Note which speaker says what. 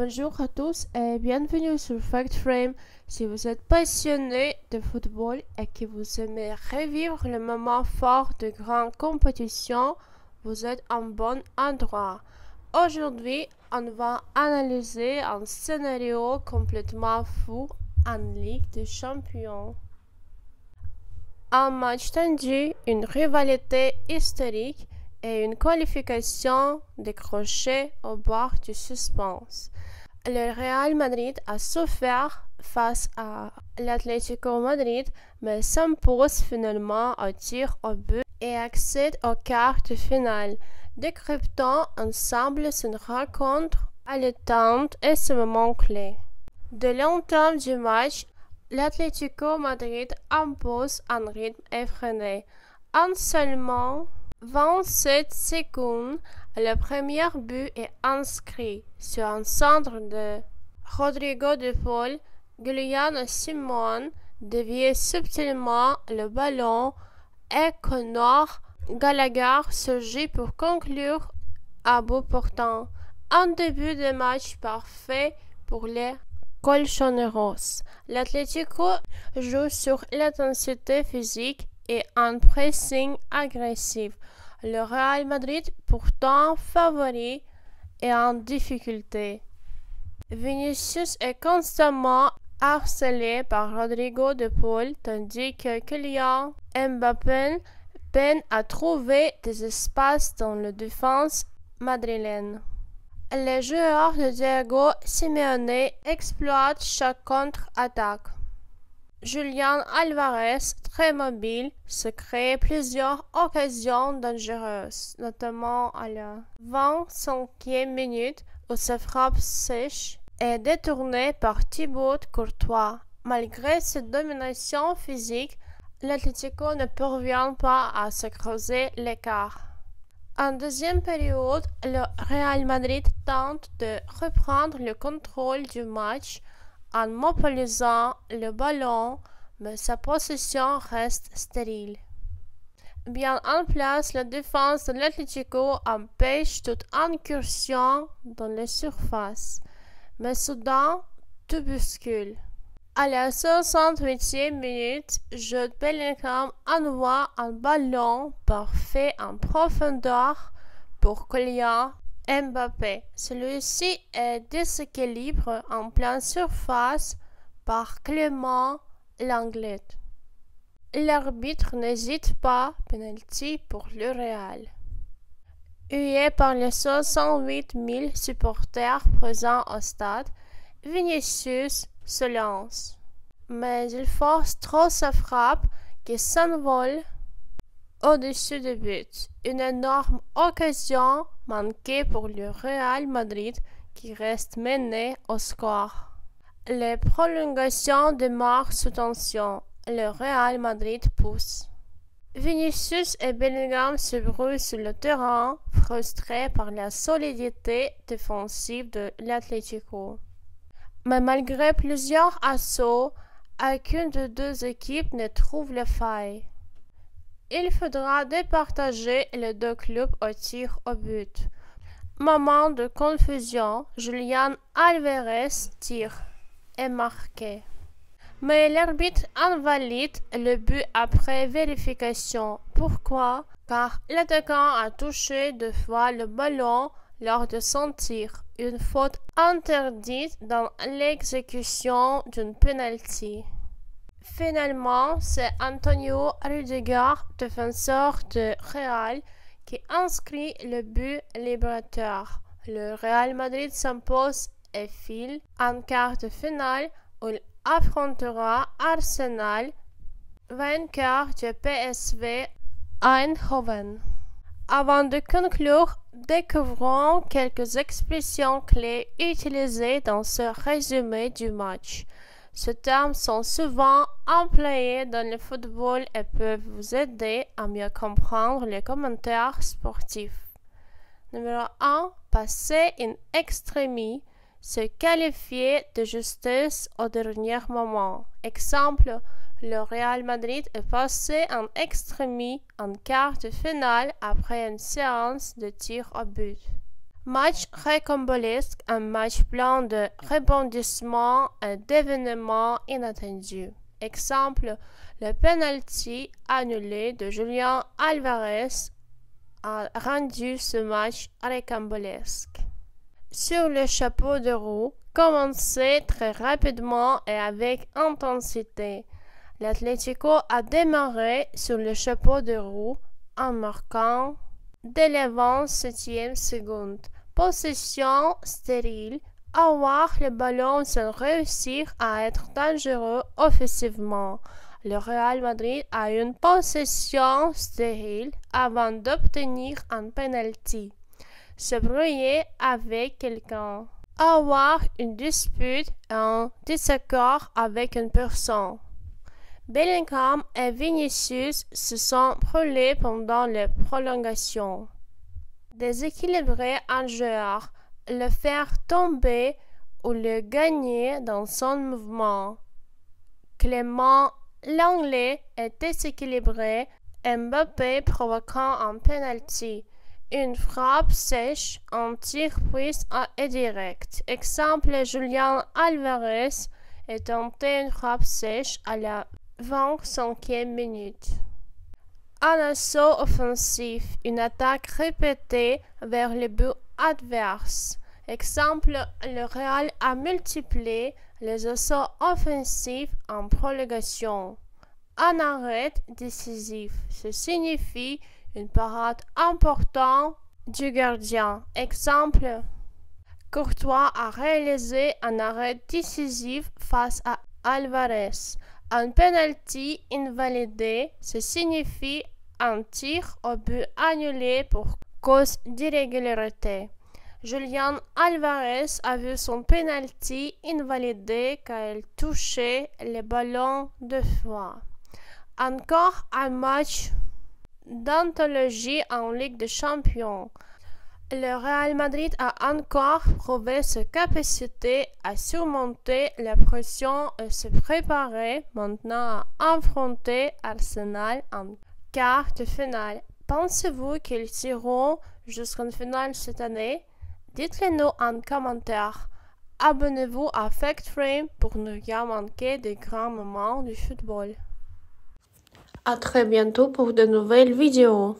Speaker 1: Bonjour à tous et bienvenue sur Fact Frame. Si vous êtes passionné de football et que vous aimez revivre le moment fort de grandes compétitions, vous êtes en bon endroit. Aujourd'hui, on va analyser un scénario complètement fou en Ligue des Champions. Un match tendu, une rivalité historique et une qualification décrochée au bord du suspense. Le Real Madrid a souffert face à l'Atlético Madrid, mais s'impose finalement au tir au but et accède au quart de finale. Décryptons ensemble cette rencontre haletante et ce moment clé. De l'entame du match, l'Atlético Madrid impose un rythme effréné. En seulement 27 secondes, le premier but est inscrit sur un centre de Rodrigo de Paul. Giuliano Simon dévie subtilement le ballon et Conor Gallagher surgit pour conclure à bout portant. Un début de match parfait pour les colchoneros. L'Atlético joue sur l'intensité physique et un pressing agressif. Le Real Madrid, pourtant favori, est en difficulté. Vinicius est constamment harcelé par Rodrigo de Paul, tandis que Kylian Mbappé peine à trouver des espaces dans la défense madrilène. Les joueurs de Diego Simeone exploitent chaque contre-attaque. Julián Álvarez, très mobile, se crée plusieurs occasions dangereuses, notamment à la 25e minute où sa frappe sèche est détournée par Thibaut Courtois. Malgré cette domination physique, l'Atlético ne parvient pas à se creuser l'écart. En deuxième période, le Real Madrid tente de reprendre le contrôle du match en mobilisant le ballon, mais sa possession reste stérile. Bien en place, la défense de l'Atlético empêche toute incursion dans les surfaces, mais soudain, tout bouscule. À la 68e minute, Jude Bellingham envoie un ballon parfait en profondeur pour Kylian Mbappé. Celui-ci est déséquilibré en pleine surface par Clément Lenglet. L'arbitre n'hésite pas, penalty pour le Real. Hué par les 68 000 supporters présents au stade, Vinicius se lance. Mais il force trop sa frappe qui s'envole au-dessus du but. Une énorme occasion manquée pour le Real Madrid qui reste mené au score. Les prolongations démarrent sous tension. Le Real Madrid pousse. Vinicius et Bellingham se brouillent sur le terrain, frustrés par la solidité défensive de l'Atlético. Mais malgré plusieurs assauts, aucune des deux équipes ne trouve la faille. Il faudra départager les deux clubs au tir au but. Moment de confusion, Julián Álvarez tire et marqué. Mais l'arbitre invalide le but après vérification. Pourquoi? Car l'attaquant a touché deux fois le ballon lors de son tir, une faute interdite dans l'exécution d'une penalty. Finalement, c'est Antonio Rudiger, défenseur de Real, qui inscrit le but libérateur. Le Real Madrid s'impose et file en quart de finale où il affrontera Arsenal, vainqueur du PSV Eindhoven. Avant de conclure, découvrons quelques expressions clés utilisées dans ce résumé du match. Ces termes sont souvent employés dans le football et peuvent vous aider à mieux comprendre les commentaires sportifs. Numéro 1. Passer in extremis, se qualifier de justesse au dernier moment. Exemple, le Real Madrid est passé en extremis en quart de finale après une séance de tir au but. Match rocambolesque, un match plein de rebondissements et d'événements inattendus. Exemple, le penalty annulé de Julián Álvarez a rendu ce match rocambolesque. Sur le chapeau de roue, commencez très rapidement et avec intensité. L'Atlético a démarré sur le chapeau de roue en marquant dès la 27e seconde. Possession stérile, avoir le ballon sans réussir à être dangereux offensivement. Le Real Madrid a une possession stérile avant d'obtenir un penalty. Se brouiller avec quelqu'un. Avoir une dispute et un désaccord avec une personne. Bellingham et Vinicius se sont brûlés pendant les prolongations. Déséquilibrer un joueur, le faire tomber ou le gagner dans son mouvement. Clément Lenglet est déséquilibré, Mbappé provoquant un penalty. Une frappe sèche, un tir puissant et direct. Exemple, Julián Álvarez a tenté une frappe sèche à la 25e minute. Un assaut offensif, une attaque répétée vers le but adverse. Exemple, le Real a multiplié les assauts offensifs en prolongation. Un arrêt décisif, ce signifie une parade importante du gardien. Exemple, Courtois a réalisé un arrêt décisif face à Álvarez. Un penalty invalidé, ce signifie un tir au but annulé pour cause d'irrégularité. Julián Álvarez a vu son penalty invalidé car il touchait le ballon deux fois. Encore un match d'anthologie en Ligue des Champions. Le Real Madrid a encore prouvé sa capacité à surmonter la pression et se préparer maintenant à affronter Arsenal en quart de finale. Pensez-vous qu'ils iront jusqu'en finale cette année? Dites-le nous en commentaire. Abonnez-vous à FactFrame pour ne rien manquer des grands moments du football. À très bientôt pour de nouvelles vidéos.